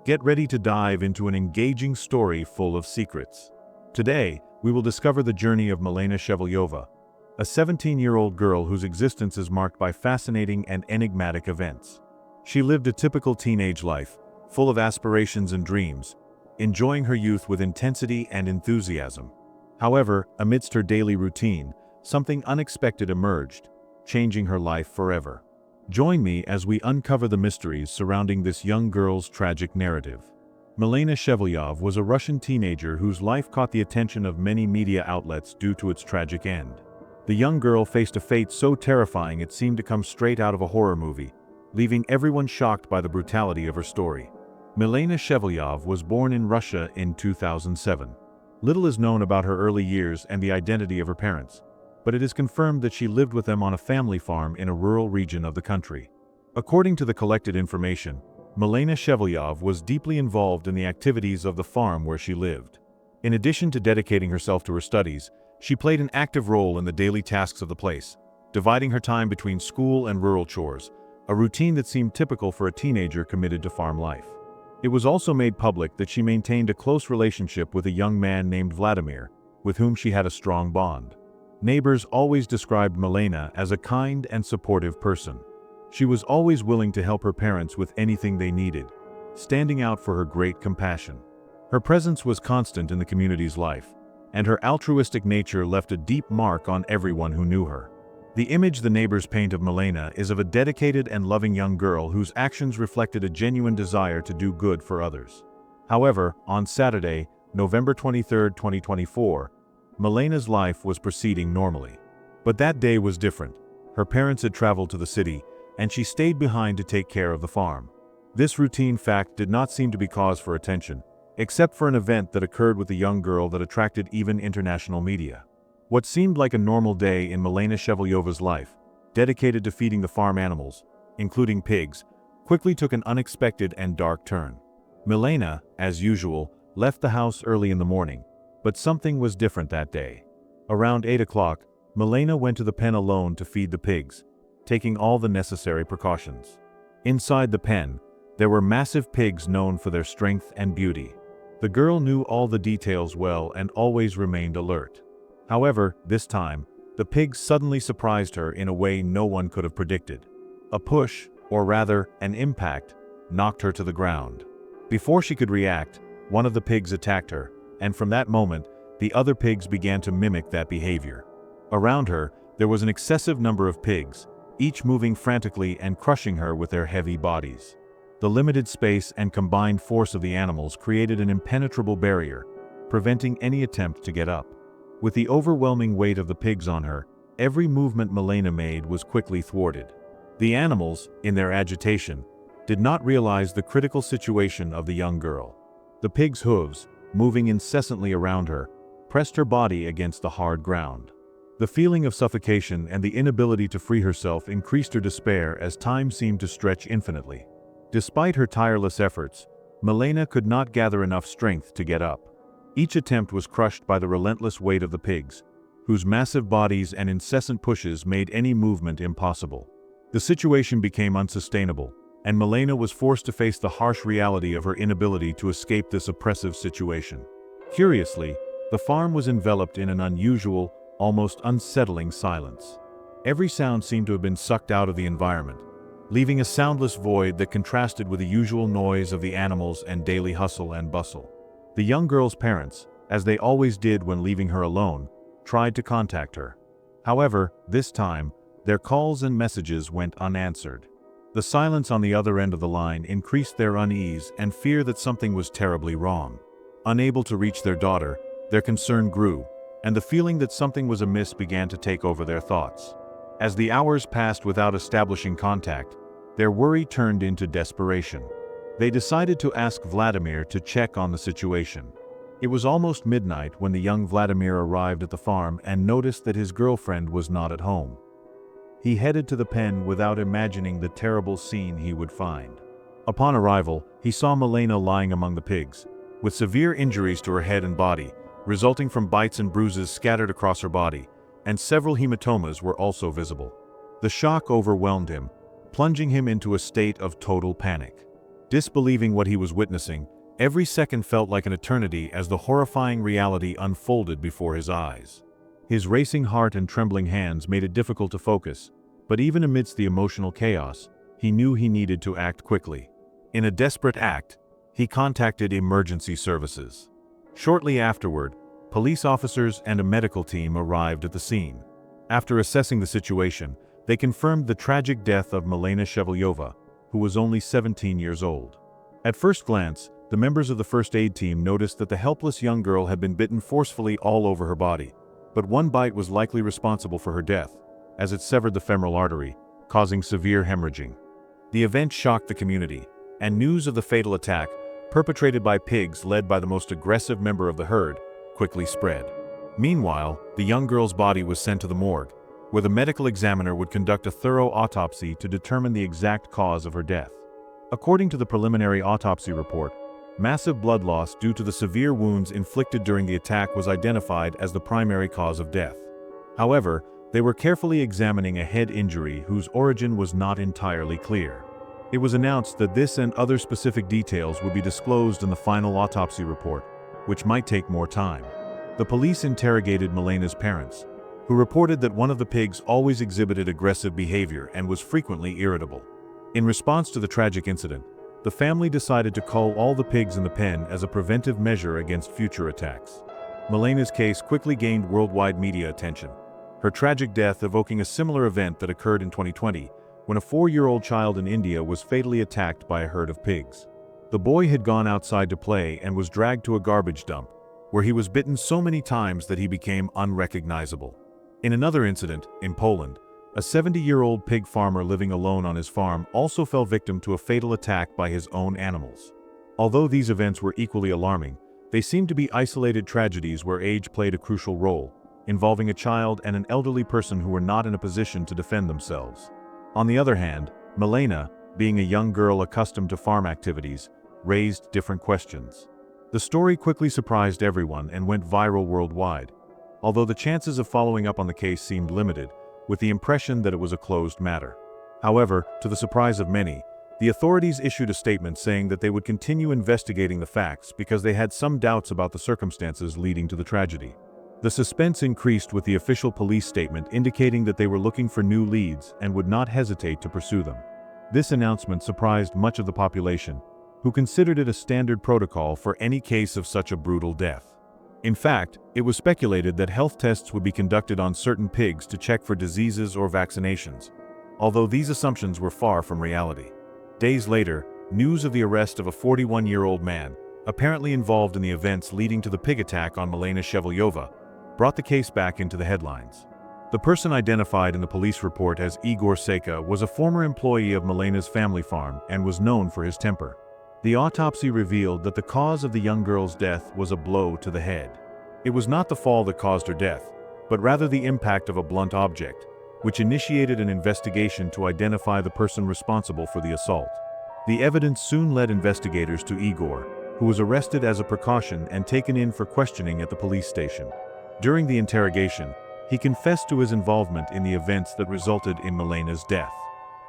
Get ready to dive into an engaging story full of secrets. Today, we will discover the journey of Milena Shevelyova, a 17-year-old girl whose existence is marked by fascinating and enigmatic events. She lived a typical teenage life, full of aspirations and dreams, enjoying her youth with intensity and enthusiasm. However, amidst her daily routine, something unexpected emerged, changing her life forever. Join me as we uncover the mysteries surrounding this young girl's tragic narrative. Milena Shevelyova was a Russian teenager whose life caught the attention of many media outlets due to its tragic end. The young girl faced a fate so terrifying it seemed to come straight out of a horror movie, leaving everyone shocked by the brutality of her story. Milena Shevelyova was born in Russia in 2007. Little is known about her early years and the identity of her parents, but it is confirmed that she lived with them on a family farm in a rural region of the country. According to the collected information, Milena Shevelyova was deeply involved in the activities of the farm where she lived. In addition to dedicating herself to her studies, she played an active role in the daily tasks of the place, dividing her time between school and rural chores, a routine that seemed typical for a teenager committed to farm life. It was also made public that she maintained a close relationship with a young man named Vladimir, with whom she had a strong bond. Neighbors always described Milena as a kind and supportive person. She was always willing to help her parents with anything they needed, standing out for her great compassion. Her presence was constant in the community's life, and her altruistic nature left a deep mark on everyone who knew her. The image the neighbors paint of Milena is of a dedicated and loving young girl whose actions reflected a genuine desire to do good for others. However, on Saturday, November 23, 2024, Milena's life was proceeding normally. But that day was different. Her parents had traveled to the city, and she stayed behind to take care of the farm. This routine fact did not seem to be cause for attention, except for an event that occurred with the young girl that attracted even international media. What seemed like a normal day in Milena Shevelyova's life, dedicated to feeding the farm animals, including pigs, quickly took an unexpected and dark turn. Milena, as usual, left the house early in the morning, but something was different that day. Around 8 o'clock, Milena went to the pen alone to feed the pigs, taking all the necessary precautions. Inside the pen, there were massive pigs known for their strength and beauty. The girl knew all the details well and always remained alert. However, this time, the pigs suddenly surprised her in a way no one could have predicted. A push, or rather, an impact, knocked her to the ground. Before she could react, one of the pigs attacked her, and from that moment, the other pigs began to mimic that behavior. Around her, there was an excessive number of pigs, each moving frantically and crushing her with their heavy bodies. The limited space and combined force of the animals created an impenetrable barrier, preventing any attempt to get up. With the overwhelming weight of the pigs on her, every movement Milena made was quickly thwarted. The animals, in their agitation, did not realize the critical situation of the young girl. The pig's hooves, moving incessantly around her, pressed her body against the hard ground. The feeling of suffocation and the inability to free herself increased her despair as time seemed to stretch infinitely. Despite her tireless efforts, Milena could not gather enough strength to get up. Each attempt was crushed by the relentless weight of the pigs, whose massive bodies and incessant pushes made any movement impossible. The situation became unsustainable, and Milena was forced to face the harsh reality of her inability to escape this oppressive situation. Curiously, the farm was enveloped in an unusual, almost unsettling silence. Every sound seemed to have been sucked out of the environment, leaving a soundless void that contrasted with the usual noise of the animals and daily hustle and bustle. The young girl's parents, as they always did when leaving her alone, tried to contact her. However, this time, their calls and messages went unanswered. The silence on the other end of the line increased their unease and fear that something was terribly wrong. Unable to reach their daughter, their concern grew, and the feeling that something was amiss began to take over their thoughts. As the hours passed without establishing contact, their worry turned into desperation. They decided to ask Vladimir to check on the situation. It was almost midnight when the young Vladimir arrived at the farm and noticed that his girlfriend was not at home. He headed to the pen without imagining the terrible scene he would find. Upon arrival, he saw Milena lying among the pigs, with severe injuries to her head and body, resulting from bites and bruises scattered across her body, and several hematomas were also visible. The shock overwhelmed him, plunging him into a state of total panic. Disbelieving what he was witnessing, every second felt like an eternity as the horrifying reality unfolded before his eyes. His racing heart and trembling hands made it difficult to focus, but even amidst the emotional chaos, he knew he needed to act quickly. In a desperate act, he contacted emergency services. Shortly afterward, police officers and a medical team arrived at the scene. After assessing the situation, they confirmed the tragic death of Milena Shevelyova, who was only 17 years old. At first glance, the members of the first aid team noticed that the helpless young girl had been bitten forcefully all over her body, but one bite was likely responsible for her death, as it severed the femoral artery, causing severe hemorrhaging. The event shocked the community, and news of the fatal attack, perpetrated by pigs led by the most aggressive member of the herd, quickly spread. Meanwhile, the young girl's body was sent to the morgue, where the medical examiner would conduct a thorough autopsy to determine the exact cause of her death. According to the preliminary autopsy report, massive blood loss due to the severe wounds inflicted during the attack was identified as the primary cause of death. However, they were carefully examining a head injury whose origin was not entirely clear. It was announced that this and other specific details would be disclosed in the final autopsy report, which might take more time. The police interrogated Milena's parents, who reported that one of the pigs always exhibited aggressive behavior and was frequently irritable. In response to the tragic incident, the family decided to cull all the pigs in the pen as a preventive measure against future attacks. Milena's case quickly gained worldwide media attention, her tragic death evoking a similar event that occurred in 2020, when a 4-year-old child in India was fatally attacked by a herd of pigs. The boy had gone outside to play and was dragged to a garbage dump, where he was bitten so many times that he became unrecognizable. In another incident, in Poland, a 70-year-old pig farmer living alone on his farm also fell victim to a fatal attack by his own animals. Although these events were equally alarming, they seemed to be isolated tragedies where age played a crucial role, involving a child and an elderly person who were not in a position to defend themselves. On the other hand, Milena, being a young girl accustomed to farm activities, raised different questions. The story quickly surprised everyone and went viral worldwide, although the chances of following up on the case seemed limited, with the impression that it was a closed matter. However, to the surprise of many, the authorities issued a statement saying that they would continue investigating the facts because they had some doubts about the circumstances leading to the tragedy. The suspense increased with the official police statement indicating that they were looking for new leads and would not hesitate to pursue them. This announcement surprised much of the population, who considered it a standard protocol for any case of such a brutal death. In fact, it was speculated that health tests would be conducted on certain pigs to check for diseases or vaccinations, although these assumptions were far from reality. Days later, news of the arrest of a 41-year-old man, apparently involved in the events leading to the pig attack on Milena Shevelyova, brought the case back into the headlines. The person identified in the police report as Igor Seka was a former employee of Milena's family farm and was known for his temper. The autopsy revealed that the cause of the young girl's death was a blow to the head. It was not the fall that caused her death, but rather the impact of a blunt object, which initiated an investigation to identify the person responsible for the assault. The evidence soon led investigators to Igor, who was arrested as a precaution and taken in for questioning at the police station. During the interrogation, he confessed to his involvement in the events that resulted in Milena's death.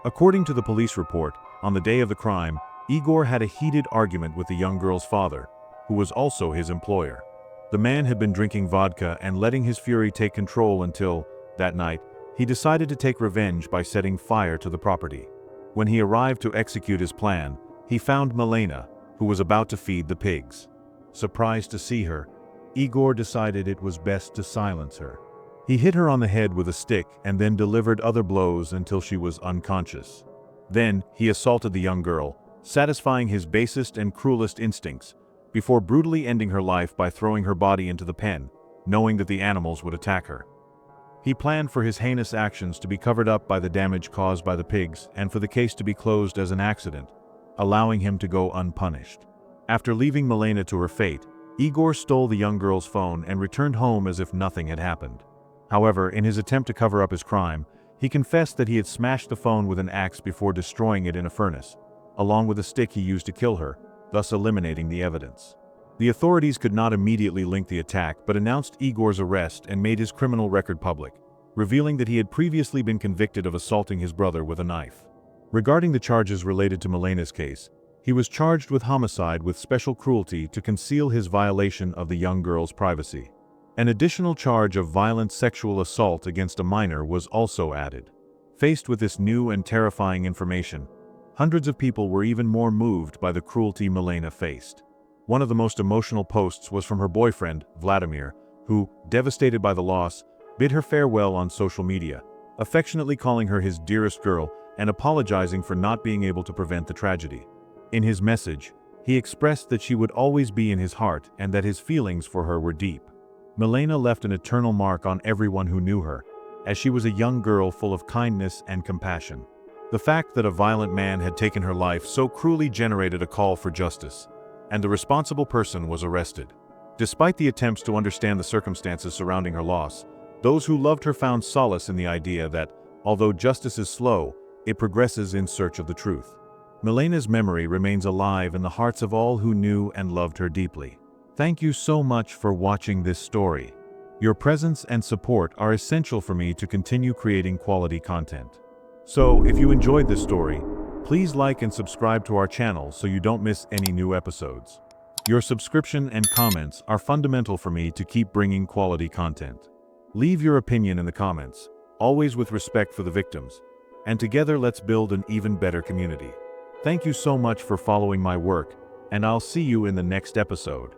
According to the police report, on the day of the crime, Igor had a heated argument with the young girl's father, who was also his employer. The man had been drinking vodka and letting his fury take control until, that night, he decided to take revenge by setting fire to the property. When he arrived to execute his plan, he found Milena, who was about to feed the pigs. Surprised to see her, Igor decided it was best to silence her. He hit her on the head with a stick and then delivered other blows until she was unconscious. Then, he assaulted the young girl, satisfying his basest and cruelest instincts, before brutally ending her life by throwing her body into the pen, knowing that the animals would attack her. He planned for his heinous actions to be covered up by the damage caused by the pigs and for the case to be closed as an accident, allowing him to go unpunished. After leaving Milena to her fate, Igor stole the young girl's phone and returned home as if nothing had happened. However, in his attempt to cover up his crime, he confessed that he had smashed the phone with an axe before destroying it in a furnace, along with a stick he used to kill her, thus eliminating the evidence. The authorities could not immediately link the attack but announced Igor's arrest and made his criminal record public, revealing that he had previously been convicted of assaulting his brother with a knife. Regarding the charges related to Milena's case, He was charged with homicide with special cruelty to conceal his violation of the young girl's privacy. An additional charge of violent sexual assault against a minor was also added. Faced with this new and terrifying information, hundreds of people were even more moved by the cruelty Milena faced. One of the most emotional posts was from her boyfriend, Vladimir, who, devastated by the loss, bid her farewell on social media, affectionately calling her his dearest girl and apologizing for not being able to prevent the tragedy. In his message, he expressed that she would always be in his heart and that his feelings for her were deep. Milena left an eternal mark on everyone who knew her, as she was a young girl full of kindness and compassion. The fact that a violent man had taken her life so cruelly generated a call for justice, and the responsible person was arrested. Despite the attempts to understand the circumstances surrounding her loss, those who loved her found solace in the idea that, although justice is slow, it progresses in search of the truth. Milena's memory remains alive in the hearts of all who knew and loved her deeply. Thank you so much for watching this story. Your presence and support are essential for me to continue creating quality content. So, if you enjoyed this story, please like and subscribe to our channel so you don't miss any new episodes. Your subscription and comments are fundamental for me to keep bringing quality content. Leave your opinion in the comments, always with respect for the victims, and together let's build an even better community. Thank you so much for following my work, and I'll see you in the next episode.